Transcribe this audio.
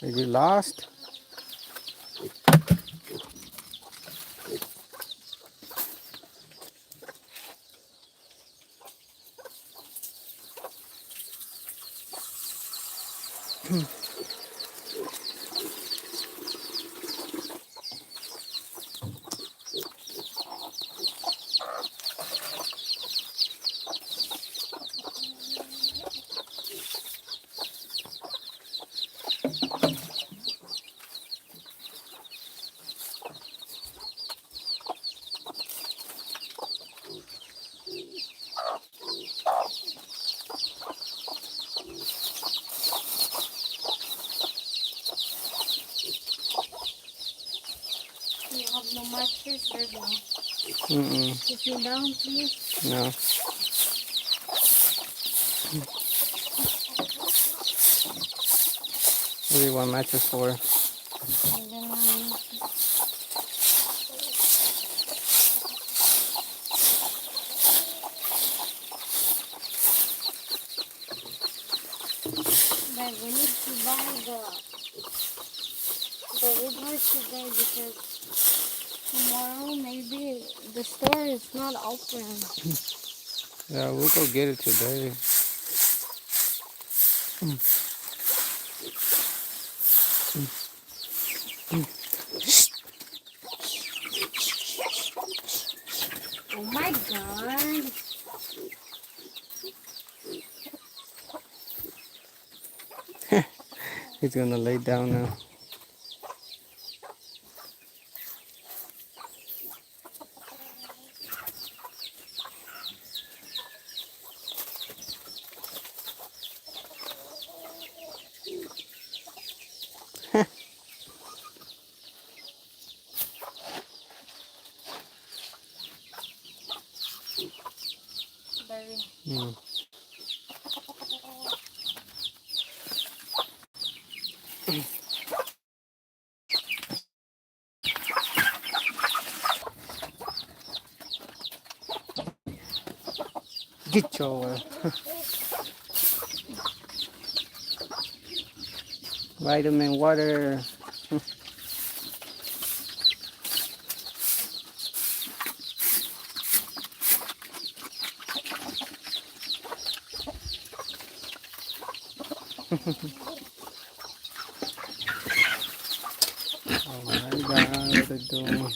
Are you lost? You have no mattress right now. Sit you down, please. No. What do you want mattress for? And then but we need to buy the woodwork today because tomorrow maybe the store is not open. Yeah, we'll go get it today. Oh my god. He's gonna lay down now. Baby. Get your vitamin water. Oh my god, what are you doing?